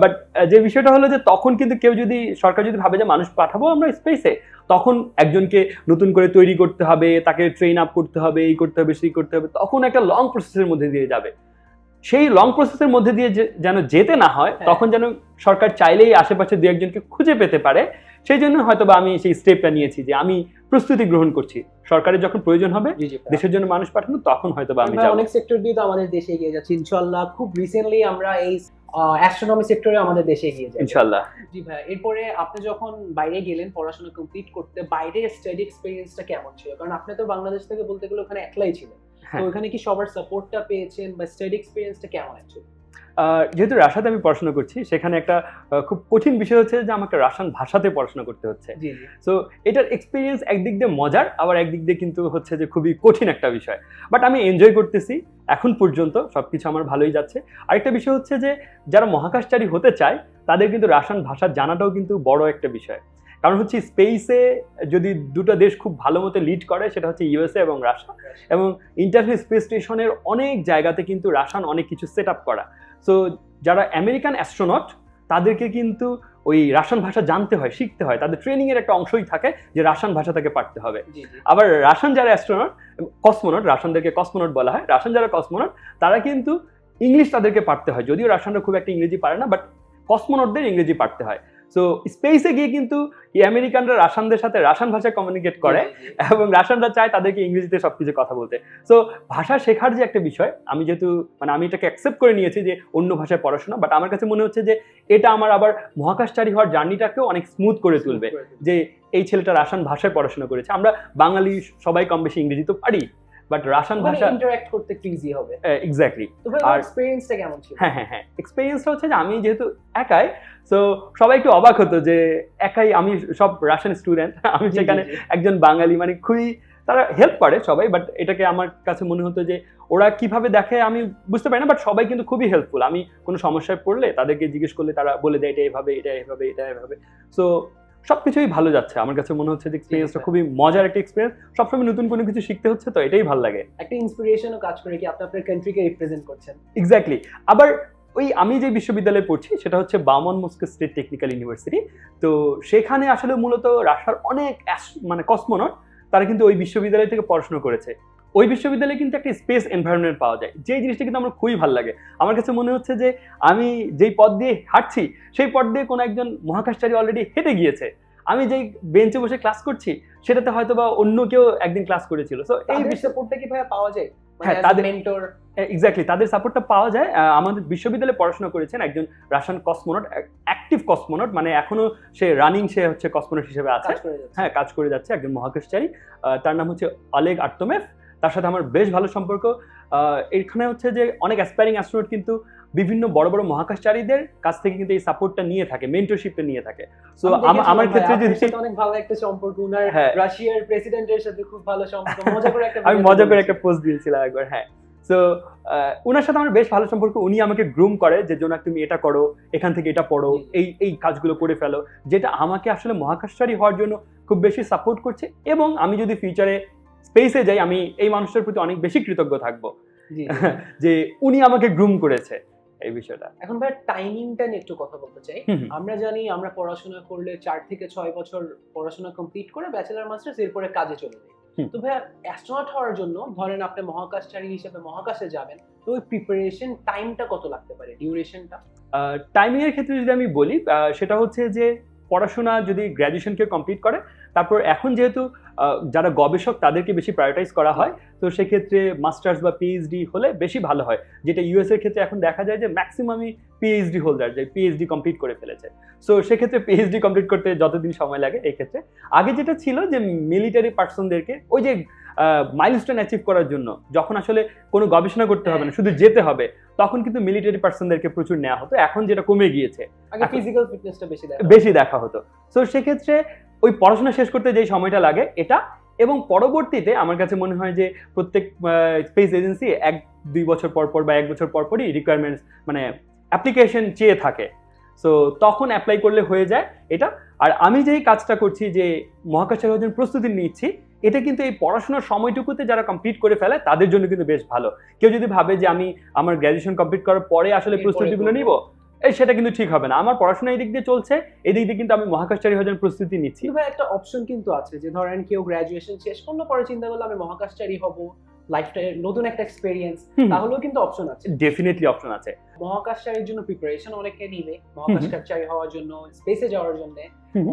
বাট যে বিষয়টা হলো যে তখন কিন্তু কেউ যদি, সরকার যদি ভাবে যে মানুষ পাঠাবো আমরা স্পেসে, তখন একজনকে নতুন করে তৈরি করতে হবে, তাকে ট্রেন আপ করতে হবে, এই করতে হবে সেই করতে হবে, তখন একটা লং প্রসেসের মধ্যে দিয়ে যাবে। সেই লং প্রসেসের মধ্যে দিয়ে যেন যেতে না হয়, তখন যেন সরকার চাইলেই আশেপাশে দু একজনকে খুঁজে পেতে পারে। সেই জন্য হয়তো বা আমি সেই স্টেপটা নিয়েছি যে আমি প্রস্তুতি গ্রহণ করছি, সরকারের যখন প্রয়োজন হবে দেশের জন্য মানুষ পাঠানো, তখন হয়তো বা আমি যাব। অনেক সেক্টর দিয়ে তো আমাদের দেশে এগিয়ে যাচ্ছে ইনশাআল্লাহ। খুব রিসেন্টলি আমরা এই অ্যাস্ট্রোনমি সেক্টরে আমাদের দেশে এগিয়ে যাবে ইনশাআল্লাহ। জি ভাই, এরপরে আপনি যখন বাইরে গেলেন পড়াশোনা কমপ্লিট করতে, বাইরে স্টাডি এক্সপেরিয়েন্সটা কেমন ছিল? কারণ আপনি তো বাংলাদেশ থেকে বলতে গেলে ওখানে একলাই ছিলেন, তো ওখানে কি সবার সাপোর্টটা পেয়েছেন বা স্টাডি এক্সপেরিয়েন্সটা কেমন অ্যাকচুয়ালি? যেহেতু রাশিয়াতে আমি পড়াশোনা করছি, সেখানে একটা খুব কঠিন বিষয় হচ্ছে যে আমাকে রাশিয়ান ভাষাতে পড়াশোনা করতে হচ্ছে। সো এটার এক্সপিরিয়েন্স একদিক দিয়ে মজার, আবার একদিক দিয়ে কিন্তু হচ্ছে যে খুবই কঠিন একটা বিষয়। বাট আমি এনজয় করতেছি, এখন পর্যন্ত সবকিছু আমার ভালোই যাচ্ছে। আরেকটা বিষয় হচ্ছে যে যারা মহাকাশচারী হতে চায় তাদের কিন্তু রাশিয়ান ভাষা জানাটাও কিন্তু বড় একটা বিষয়। কারণ হচ্ছে স্পেসে যদি দুটো দেশ খুব ভালো মতো লিড করে, সেটা হচ্ছে ইউএসএ এবং রাশিয়া। এবং ইন্টারন্যাশনাল স্পেস স্টেশনের অনেক জায়গাতে কিন্তু রাশিয়ান অনেক কিছু সেট আপ করা। সো যারা আমেরিকান অ্যাস্ট্রোনট তাদেরকে কিন্তু ওই রাশিয়ান ভাষা জানতে হয়, শিখতে হয়, তাদের ট্রেনিং এর একটা অংশই থাকে যে রাশিয়ান ভাষা তাকে পারতে হবে। আবার রাশিয়ান যারা অ্যাস্ট্রোনট, কসমোনট, রাশিয়ানদেরকে কসমোনট বলা হয়, রাশিয়ান যারা কসমোনট তারা কিন্তু ইংলিশ তাদেরকে পারতে হয়, যদিও রাশিয়ানরা খুব একটা ইংরেজি পারে না, বাট কসমোনটদের ইংরেজি পারতে হয়। সো স্পেসে গিয়ে কিন্তু এই আমেরিকানরা রাশিয়ানদের সাথে রাশিয়ান ভাষায় কমিউনিকেট করে এবং রাশিয়ানরা চায় তাদেরকে ইংরেজিতে সবকিছু কথা বলতে। সো ভাষা শেখার যে একটা বিষয়, আমি যেহেতু মানে আমি এটাকে অ্যাকসেপ্ট করে নিয়েছি যে অন্য ভাষায় পড়াশোনা, বাট আমার কাছে মনে হচ্ছে যে এটা আমার আবার মহাকাশচারী হওয়ার জার্নিটাকেও অনেক স্মুথ করে তুলবে, যে এই ছেলেটা রাশিয়ান ভাষায় পড়াশোনা করেছে। আমরা বাঙালি সবাই কম বেশি ইংরেজি তো পারি, বাট রাশিয়ান ভাষা ইন্টারঅ্যাক্ট করতে একটু ইজি হবে। এক্স্যাক্টলি। তো ভাই এক্সপেরিয়েন্সটা কেমন ছিল? হ্যাঁ, এক্সপেরিয়েন্সটা হচ্ছে যে আমি যেহেতু একাই, সো সবাই একটু অবাক হতো যে একাই আমি সব রাশিয়ান স্টুডেন্ট, আমি সেখানে একজন বাঙালি, মানে খুবই তারা হেল্প করে সবাই, বাট এটাকে আমার কাছে মনে হতো যে ওরা কিভাবে দেখে আমি বুঝতে পারি না, বাট সবাই কিন্তু খুবই হেল্পফুল। আমি কোনো সমস্যায় পড়লে তাদেরকে জিজ্ঞেস করলে তারা বলে দেয় এটা এভাবে, এটা এভাবে, এটা এভাবে। সো সবকিছুই ভালো যাচ্ছে। আমার কাছে মনে হচ্ছে যে এক্সপেরিয়েন্সটা খুবই মজার একটা এক্সপেরিয়েন্স। সবসময় নতুন কোনো কিছু শিখতে হচ্ছে, তো এটাই ভালো লাগে। একটা ইন্সপিরেশনও কাজ করে কি আপনি আপনার কান্ট্রিকে রিপ্রেজেন্ট করছেন। এক্স্যাক্টলি। আবার ওই আমি যে বিশ্ববিদ্যালয়ে পড়ছি সেটা হচ্ছে বামন মস্কো স্টেট টেকনিক্যাল ইউনিভার্সিটি। তো সেখানে আসলে মূলত রাশিয়ার অনেক মানে কসমোনট তারা কিন্তু ওই বিশ্ববিদ্যালয় থেকে পড়াশোনা করেছে। ওই বিশ্ববিদ্যালয়ে কিন্তু একটা স্পেস এনভায়রনমেন্ট পাওয়া যায়, যে জিনিসটা কিন্তু আমার খুবই ভালো লাগে। আমার কাছে মনে হচ্ছে যে আমি যেই পথ দিয়ে হাঁটছি সেই পথ দিয়ে কোনো একজন মহাকাশচারী অলরেডি হেঁটে গিয়েছে। আমি যেই বেঞ্চে বসে ক্লাস করছি সেটাতে হয়তো বা অন্য কেউ একদিন ক্লাস করেছিল। সো এই সাপোর্টটা কি ভাই পাওয়া যায়? মানে তাদের মেন্টর? এক্স্যাক্টলি, তাদের সাপোর্টটা পাওয়া যায়। আমাদের বিশ্ববিদ্যালয়ে পড়াশোনা করেছেন একজন রাশিয়ান কসমোনট, অ্যাক্টিভ কসমোনট, মানে এখনো সে রানিং, সে হচ্ছে কসমোনট হিসেবে আছে, হ্যাঁ কাজ করে যাচ্ছে, একজন মহাকাশচারী। তার নাম হচ্ছে অলেগ আর্তমেভ। তার সাথে আমার বেশ ভালো সম্পর্ক। এখানে হচ্ছে যে অনেক অ্যাসপায়ারিং অ্যাস্ট্রোনট কিন্তু বিভিন্ন বড় বড় মহাকাশচারীদের কাছ থেকে কিন্তু এই সাপোর্টটা নিয়ে থাকে, মেন্টরশিপটা নিয়ে থাকে। সো আমার ক্ষেত্রে যদি অনেক ভালো একটা সম্পর্ক, উনার রাশিয়ার প্রেসিডেন্টের সাথে খুব ভালো সম্পর্ক, আমি মজা করে একটা পোস্ট দিয়েছিলাম একবার। হ্যাঁ, সো ওনার সাথে আমার বেশ ভালো সম্পর্ক। উনি আমাকে গ্রুম করে যে জোনাক তুমি এটা করো, এখান থেকে এটা পড়ো, এই কাজগুলো করে ফেলো, যেটা আমাকে আসলে মহাকাশচারী হওয়ার জন্য খুব বেশি সাপোর্ট করছে। এবং আমি যদি ফিউচারে স্পেসে যাই, আমি এই মানুষটার প্রতি অনেক বেশি কৃতজ্ঞ থাকবো যে উনি আমাকে গ্রুম করেছে এই বিষয়টা। এখন ভাই টাইমিংটা নিয়ে একটু কথা বলতে চাই। আমরা জানি আমরা পড়াশোনা করলে 4 থেকে 6 বছর পড়াশোনা কমপ্লিট করে ব্যাচেলর মাস্টার্স, এরপরে কাজে চলে যাই। তো ভাই অ্যাস্ট্রোনট হওয়ার জন্য ধরেন আপনি মহাকাশচারী হিসেবে মহাকাশে যাবেন, তো ওই প্রিপারেশন টাইমটা কত লাগতে পারে, ডিউরেশনটা? টাইমিং এর ক্ষেত্রে যদি আমি বলি, সেটা হচ্ছে যে পড়াশোনা যদি গ্র্যাজুয়েশন কেউ কমপ্লিট করে, তারপর এখন যেহেতু যারা গবেষক তাদেরকে বেশি প্রায়োরিটাইজ করা হয়, তো সেক্ষেত্রে মাস্টার্স বা পিএইচডি হলে বেশি ভালো হয়। যেটা ইউএস এর ক্ষেত্রে এখন দেখা যায় যে ম্যাক্সিমামই পিএইচডি হোল্ডার, যে পিএইচডি কমপ্লিট করে ফেলেছে। সো সেক্ষেত্রে পিএইচডি কমপ্লিট করতে যতদিন সময় লাগে, এই ক্ষেত্রে আগে যেটা ছিল যে মিলিটারি পার্সনদেরকে ওই যে মাইলস্টোন অ্যাচিভ করার জন্য যখন আসলে কোনো গবেষণা করতে হবে না, শুধু যেতে হবে, তখন কিন্তু মিলিটারি পার্সনদেরকে প্রচুর নেওয়া হতো। এখন যেটা কমে গিয়েছে, আগে ফিজিক্যাল ফিটনেসটা বেশি দেখা হতো। সো সেক্ষেত্রে ওই পড়াশোনা শেষ করতে যেই সময়টা লাগে এটা, এবং পরবর্তীতে আমার কাছে মনে হয় যে প্রত্যেক স্পেস এজেন্সি 1-2 বছর পর পর বা 1 বছর পর পরই রিকোয়ারমেন্টস মানে অ্যাপ্লিকেশন চেয়ে থাকে। সো তখন অ্যাপ্লাই করলে হয়ে যায় এটা। আর আমি যেই কাজটা করছি, যে মহাকাশের জন্য প্রস্তুতি নিচ্ছি, এটা কিন্তু এই পড়াশোনার সময়টুকুতে যারা কমপ্লিট করে ফেলে তাদের জন্য কিন্তু বেশ ভালো। কেউ যদি ভাবে যে আমি আমার গ্র্যাজুয়েশন কমপ্লিট করার পরে আসলে প্রস্তুতিগুলো নিব, সেটা কিন্তু ঠিক হবে না। আমার পড়াশোনা এই দিক দিয়ে চলছে, এই দিক দিয়ে কিন্তু আমি মহাকাশচারী হওয়ার জন্য প্রস্তুতি নিচ্ছি। ভাই একটা অপশন কিন্তু আছে যে ধরেন কেউ গ্র্যাজুয়েশন শেষ করলো, পরে চিন্তা করলো আমি মহাকাশচারী হব, লাইফটাইম নতুন একটা এক্সপেরিয়েন্স, তাহলেও কিন্তু অপশন আছে। ডেফিনেটলি অপশন আছে। মহাকাশচারীর জন্য প্রিপারেশন অনেকে নিবে, মহাকাশচারী হওয়ার জন্য, স্পেসে যাওয়ার জন্য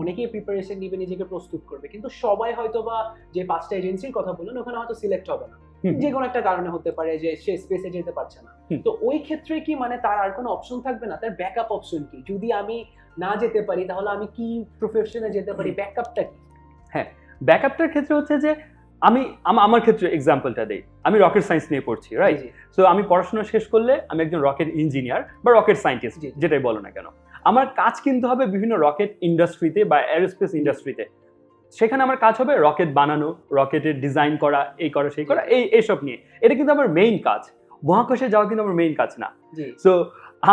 অনেকেই প্রিপারেশন নিবে, নিজেকে প্রস্তুত করবে, কিন্তু সবাই হয়তো বা যে 5টা এজেন্সির কথা বললেন ওখানে হয়তো সিলেক্ট হবে না, যে কোনো একটা কারণে হতে পারে যে সে স্পেসে যেতে পারছে না। তো ওই ক্ষেত্রে কি মানে তার আর কোনো অপশন থাকবে না? তার ব্যাকআপ অপশন কি? যদি আমি না যেতে পারি তাহলে আমি কি প্রফেশনে যেতে পারি, ব্যাকআপটা কি? হ্যাঁ, ব্যাকআপটার ক্ষেত্রে হচ্ছে যে আমার ক্ষেত্রে এক্সাম্পলটা দেই। আমি রকেট সায়েন্স নিয়ে পড়ছি, রাইট? সো আমি পড়াশোনা শেষ করলে আমি একজন রকেট ইঞ্জিনিয়ার বা রকেট সায়েন্টিস্ট, যেটাই বলো না কেন, আমার কাজ কিন্তু হবে বিভিন্ন রকেট ইন্ডাস্ট্রিতে বা এরোস্পেস ইন্ডাস্ট্রিতে। সেখানে আমার কাজ হবে রকেট বানানো, রকেটের ডিজাইন করা, এই করা সেই করা, এইসব নিয়ে। এটা কিন্তু আমার মেইন কাজ। মহাকাশে যাওয়া কিন্তু আমার মেইন কাজ না। সো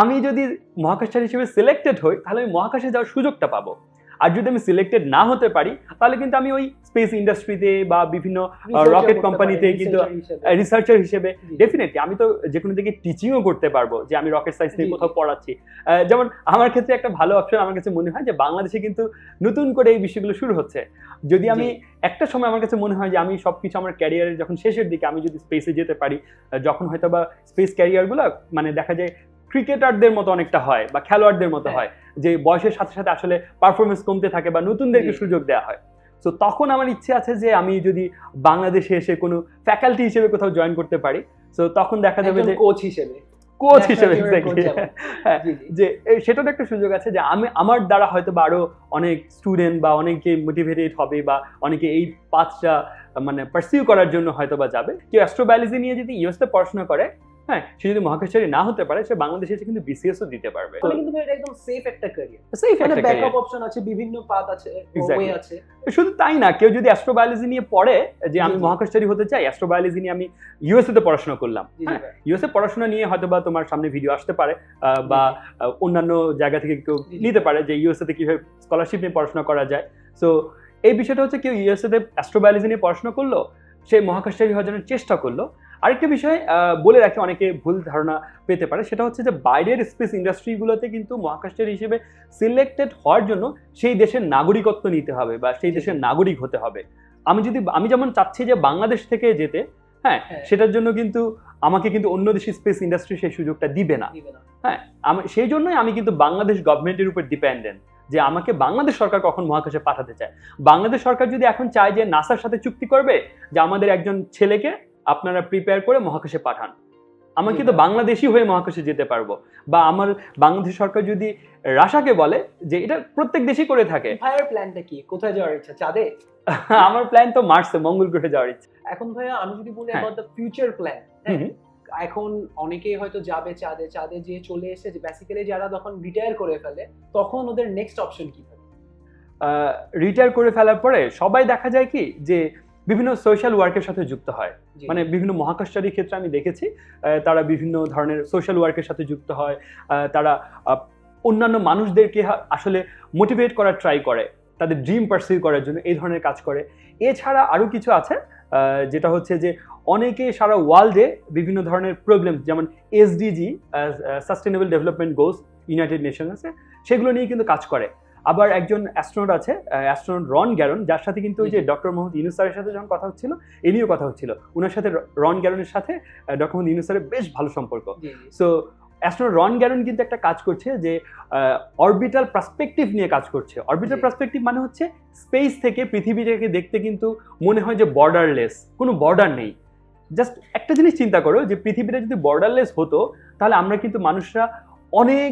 আমি যদি মহাকাশচারী হিসেবে সিলেক্টেড হই, তাহলে আমি মহাকাশে যাওয়ার সুযোগটা পাবো। আর যদি আমি সিলেক্টেড না হতে পারি, তাহলে কিন্তু আমি ওই স্পেস ইন্ডাস্ট্রিতে বা বিভিন্ন রকেট কোম্পানিতে কিন্তু রিসার্চার হিসেবে ডেফিনেটলি আমি তো যে কোনো দিকে টিচিংও করতে পারবো, যে আমি রকেট সায়েন্স নিয়ে কোথাও পড়াচ্ছি। যেমন আমার ক্ষেত্রে একটা ভালো অপশন আমার কাছে মনে হয় যে বাংলাদেশে কিন্তু নতুন করে এই বিষয়গুলো শুরু হচ্ছে। যদি আমি একটা সময় আমার কাছে মনে হয় যে আমি সবকিছু আমার ক্যারিয়ারের যখন শেষের দিকে আমি যদি স্পেসে যেতে পারি, যখন হয়তো বা স্পেস ক্যারিয়ারগুলো মানে দেখা যায় ক্রিকেটারদের মতো অনেকটা হয় বা খেলোয়াড়দের মতো হয়, যে বয়সের সাথে সাথে আসলে পারফরমেন্স কমতে থাকে বা নতুনদেরকে সুযোগ দেওয়া হয়। তো তখন আমার ইচ্ছে আছে যে আমি যদি বাংলাদেশে এসে কোনো ফ্যাকাল্টি হিসেবে কোথাও জয়েন করতে পারি, তো তখন দেখা যাবে যে কোচ হিসেবে যে সেটার একটা সুযোগ আছে, যে আমার দ্বারা হয়তো বা আরো অনেক স্টুডেন্ট বা অনেকে মোটিভেটেড হবে বা অনেকে এই পাথটা মানে পারসিউ করার জন্য হয়তো বা যাবে। কেউ অ্যাস্ট্রোবায়োলজি নিয়ে যদি ইউএসএ পড়াশোনা করে, হ্যাঁ, সে যদি মহাকাশচারী না হতে পারে, সে বাংলাদেশে এসে কিন্তু বিসিএসও দিতে পারবে। তাহলে কিন্তু এটা একদম সেফ একটা ক্যারিয়ার, সেফ একটা ব্যাকআপ অপশন আছে, বিভিন্ন পাথ আছে, ওয়ে আছে। শুধু তাই না, কেউ যদি অ্যাস্ট্রোবায়োলজি নিয়ে পড়ে যে আমি মহাকাশচারী হতে চাই, অ্যাস্ট্রোবায়োলজি নিয়ে আমি ইউএসএ তে পড়াশোনা করলাম, ইউএসএ পড়াশোনা নিয়ে হয়তো বা তোমার সামনে ভিডিও আসতে পারে বা অন্যান্য জায়গা থেকে কেউ নিতে পারে যে ইউএসএ তে কিভাবে স্কলারশিপ নিয়ে পড়াশোনা করা যায়। সো এই বিষয়টা হচ্ছে কেউ ইউএসএ তে অ্যাস্ট্রোবায়োলজি নিয়ে পড়াশোনা করলো, সে মহাকাশচারী হওয়ার জন্য চেষ্টা করলো। আরেকটা বিষয় বলে রাখি, অনেকে ভুল ধারণা পেতে পারে, সেটা হচ্ছে যে বাইরের স্পেস ইন্ডাস্ট্রিগুলোতে কিন্তু মহাকাশচারী হিসেবে সিলেক্টেড হওয়ার জন্য সেই দেশের নাগরিকত্ব নিতে হবে বা সেই দেশের নাগরিক হতে হবে। আমি যেমন চাচ্ছি যে বাংলাদেশ থেকে যেতে, হ্যাঁ, সেটার জন্য কিন্তু আমাকে কিন্তু অন্য দেশের স্পেস ইন্ডাস্ট্রি সেই সুযোগটা দিবে না। হ্যাঁ, সেই জন্যই আমি কিন্তু বাংলাদেশ গভর্নমেন্টের উপর ডিপেন্ডেন্ট, যে আমাকে বাংলাদেশ সরকার কখন মহাকাশে পাঠাতে চায়। বাংলাদেশ সরকার যদি এখন চায় যে নাসার সাথে চুক্তি করবে যে আমাদের একজন ছেলেকে আপনারা প্রিপেয়ার করে মহাকাশে পাঠান। আমরা জি কিন্তু ভাইয়া। বাংলাদেশি হয়ে মহাকাশে যেতে পারবো, বা আমার বাংলাদেশ সরকার যদি রাশাকে বলে, যে এটা প্রত্যেক দেশই করে থাকে। ভাইয়ার প্ল্যানটা কি, কোথায় যাওয়ার ইচ্ছা, চাঁদে? আমার প্ল্যান তো মার্সে, মঙ্গল গ্রহে যাওয়ার ইচ্ছা। এখন ভাইয়া আমি যদি বলি হ্যাঁ। অ্যাবাউট দ্য ফিউচার প্ল্যান, হুম হুম। এখন অনেকেই হয়তো যাবে চাঁদে, চাঁদে যে চলে এসে বেসিক্যালি যারা তখন রিটায়ার করে ফেলে তখন ওদের নেক্সট অপশন কি থাকে? রিটায়ার করে ফেলার পরে সবাই দেখা যায় কি যে বিভিন্ন সোশ্যাল ওয়ার্কের সাথে যুক্ত হয়। জি, মানে বিভিন্ন মহাকাশচারীর ক্ষেত্রে আমি দেখেছি তারা বিভিন্ন ধরনের সোশ্যাল ওয়ার্কের সাথে যুক্ত হয়। তারা অন্যান্য মানুষদেরকে আসলে মোটিভেট করার ট্রাই করে, তাদের ড্রিম পারসিউ করার জন্য এই ধরনের কাজ করে। এছাড়া আরও কিছু আছে, যেটা হচ্ছে যে অনেকে সারা ওয়ার্ল্ডে বিভিন্ন ধরনের প্রবলেম, যেমন SDG, sustainable development goals, United nation আছে, সেগুলো নিয়ে কিন্তু কাজ করে। আবার একজন অ্যাস্ট্রোনট আছে, অ্যাস্ট্রোনট রন গ্যারন, যার সাথে কিন্তু ওই যে ডক্টর মোহাম্মদ ইউনূস স্যারের সাথে যখন কথা হচ্ছিল, এ নিয়েও কথা হচ্ছিল। ওনার সাথে রন গ্যারনের সাথে ডক্টর মোহাম্মদ ইউনূস স্যারের বেশ ভালো সম্পর্ক। সো অ্যাস্ট্রোনট রন গ্যারন কিন্তু একটা কাজ করছে যে অরবিটাল পার্সপেক্টিভ নিয়ে কাজ করছে। অরবিটাল পার্সপেক্টিভ মানে হচ্ছে স্পেস থেকে পৃথিবীটাকে দেখতে কিন্তু মনে হয় যে বর্ডারলেস, কোনো বর্ডার নেই। জাস্ট একটা জিনিস চিন্তা করো, যে পৃথিবীটা যদি বর্ডারলেস হতো তাহলে আমরা কিন্তু মানুষরা অনেক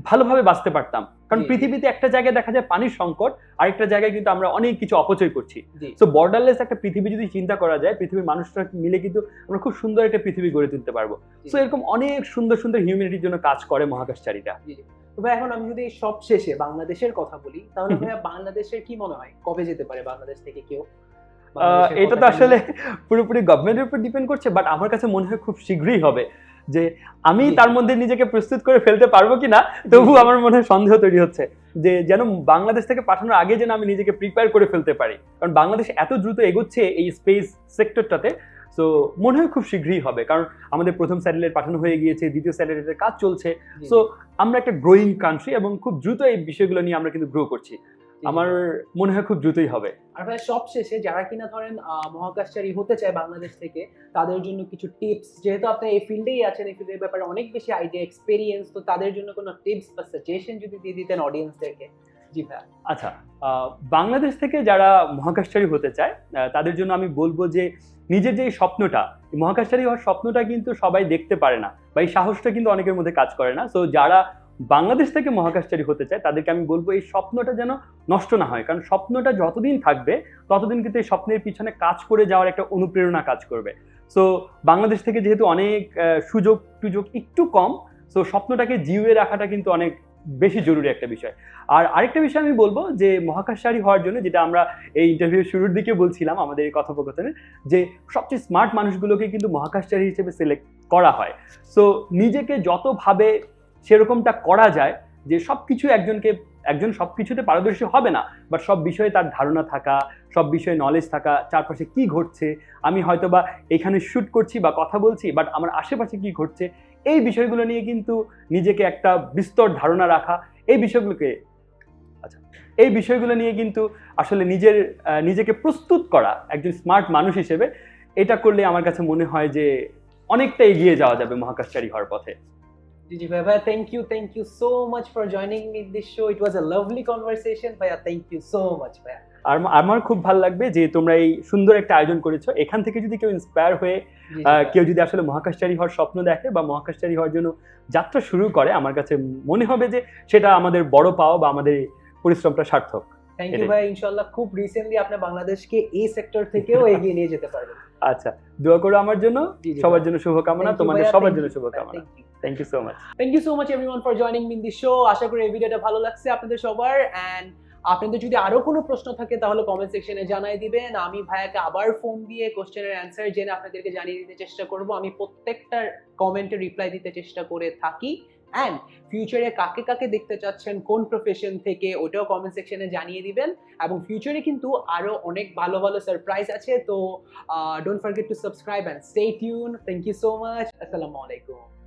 ভালোভাবে বাঁচতে পারতাম। কারণ পৃথিবীতে একটা জায়গায় দেখা যায় পানির সংকট, আরেকটা জায়গায় কিন্তু আমরা অনেক কিছু অপচয় করছি। সো বর্ডারলেস একটা পৃথিবী যদি চিন্তা করা যায়, পৃথিবীর মানুষরা মিলে কিন্তু আমরা খুব সুন্দর একটা পৃথিবী গড়ে তুলতে পারবো। সো এরকম অনেক সুন্দর সুন্দর হিউম্যানিটির জন্য কাজ করে মহাকাশচারীরা। তবে এখন আমি যদি সব শেষে বাংলাদেশের কথা বলি, তাহলে ভাইয়া বাংলাদেশের কি মনে হয় কবে যেতে পারে বাংলাদেশ থেকে কেউ? এটা তো আসলে পুরোপুরি গভর্নমেন্টের উপর ডিপেন্ড করছে, বাট আমার কাছে মনে হয় খুব শীঘ্রই হবে। যে আমি তার মধ্যে নিজেকে প্রস্তুত করে ফেলতে পারবো কিনা, তবু আমার মনে হয় সন্দেহ তৈরি হচ্ছে যে যেন বাংলাদেশ থেকে পাঠানোর আগে যেন আমি নিজেকে প্রিপেয়ার করে ফেলতে পারি। কারণ বাংলাদেশ এত দ্রুত এগোচ্ছে এই স্পেস সেক্টরটাতে, সো মনে হয় খুব শীঘ্রই হবে। কারণ আমাদের প্রথম স্যাটেলাইট পাঠানো হয়ে গিয়েছে, দ্বিতীয় স্যাটেলাইটের কাজ চলছে। সো আমরা একটা গ্রোয়িং কান্ট্রি এবং খুব দ্রুত এই বিষয়গুলো নিয়ে আমরা কিন্তু গ্রো করছি। আমার মনে হয় খুব দ্রুতই হবে। আর ভাই সব শেষে যারা কিনা ধরেন মহাকাশচারী হতে চায় বাংলাদেশ থেকে, তাদের জন্য কিছু টিপস, যেহেতু আপনি এই ফিল্ডেই আছেন, এই ফিল্ডের ব্যাপারে অনেক বেশি আইডিয়া, এক্সপেরিয়েন্স, তো তাদের জন্য কোনো টিপস বা সাজেশন যদি দিয়ে দিতেন অডিয়েন্সদেরকে। জি ভাই। আচ্ছা, বাংলাদেশ থেকে যারা মহাকাশচারী হতে চায় তাদের জন্য আমি বলবো যে নিজের যে স্বপ্নটা, মহাকাশচারী হওয়ার স্বপ্নটা কিন্তু সবাই দেখতে পারে না, বা এই সাহসটা কিন্তু অনেকের মধ্যে কাজ করে না। সো যারা বাংলাদেশ থেকে মহাকাশচারী হতে চায় তাদেরকে আমি বলবো এই স্বপ্নটা যেন নষ্ট না হয়। কারণ স্বপ্নটা যতদিন থাকবে ততদিন কিন্তু এই স্বপ্নের পিছনে কাজ করে যাওয়ার একটা অনুপ্রেরণা কাজ করবে। সো বাংলাদেশ থেকে যেহেতু অনেক সুযোগ টুযোগ একটু কম, সো স্বপ্নটাকে জিইয়ে রাখাটা কিন্তু অনেক বেশি জরুরি একটা বিষয়। আর আরেকটা বিষয় আমি বলবো যে মহাকাশচারী হওয়ার জন্য, যেটা আমরা এই ইন্টারভিউ শুরুর দিকে বলছিলাম আমাদের এই কথোপকথনে, যে সবচেয়ে স্মার্ট মানুষগুলোকে কিন্তু মহাকাশচারী হিসেবে সিলেক্ট করা হয়। সো নিজেকে যতভাবে সেরকমটা করা যায়, যে সবকিছু একজন সবকিছুতে পারদর্শী হবে না, বাট সব বিষয়ে তার ধারণা থাকা, সব বিষয়ে নলেজ থাকা, চারপাশে কি ঘটছে, আমি হয়তো বা এখানে শুট করছি বা কথা বলছি, বাট আমার আশেপাশে কি ঘটছে, এই বিষয়গুলো নিয়ে কিন্তু নিজেকে একটা বিস্তর ধারণা রাখা, এই বিষয়গুলো নিয়ে কিন্তু আসলে নিজেকে প্রস্তুত করা একজন স্মার্ট মানুষ হিসেবে, এটা করলে আমার কাছে মনে হয় যে অনেকটা এগিয়ে যাওয়া যাবে মহাকাশচারী হওয়ার পথে। জি ভাইয়া, thank you so much for joining me in this show. It was a lovely conversation ভাইয়া, thank you so much ভাইয়া। আর আমার খুব ভালো লাগবে যে তোমরা এই সুন্দর একটা আয়োজন করেছো। এখান থেকে যদি কেউ ইন্সপায়ার হয়ে কেউ যদি আসলে মহাকাশচারী হওয়ার স্বপ্ন দেখে বা মহাকাশচারী হওয়ার জন্য যাত্রা শুরু করে, আমার কাছে মনে হবে যে সেটা আমাদের বড় পাওয়া বা আমাদের পরিশ্রমটা সার্থক। থ্যাংক ইউ ভাই, ইনশাআল্লাহ খুব রিসেন্টলি আপনি বাংলাদেশকে এই সেক্টর থেকেও এগিয়ে নিয়ে যেতে পারবেন। আচ্ছা, দোয়া করো আমার জন্য, সবার জন্য শুভকামনা, তোমাদের সবার জন্য শুভকামনা। Thank you so much. Thank you so much everyone for joining me in this show. আশা করি এই ভিডিওটা ভালো লাগছে আপনাদের সবার। এন্ড আপনাদের যদি আরো কোনো প্রশ্ন থাকে তাহলে কমেন্ট সেকশনে জানাই দিবেন। আমি ভাইয়াকে আবার ফোন দিয়ে কোশ্চেনের অ্যান্সার জেনে আপনাদেরকে জানিয়ে দিতে চেষ্টা করব। আমি প্রত্যেকটা কমেন্টে রিপ্লাই দিতে চেষ্টা করে থাকি। অ্যান্ড ফিউচারে কাকে কাকে দেখতে চাচ্ছেন, কোন প্রফেশন থেকে, ওটাও কমেন্ট সেকশনে জানিয়ে দিবেন। এবং ফিউচারে কিন্তু আরো অনেক ভালো ভালো সারপ্রাইজ আছে, তো don't forget to subscribe and stay tune. Thank you so much. আসসালামু আলাইকুম।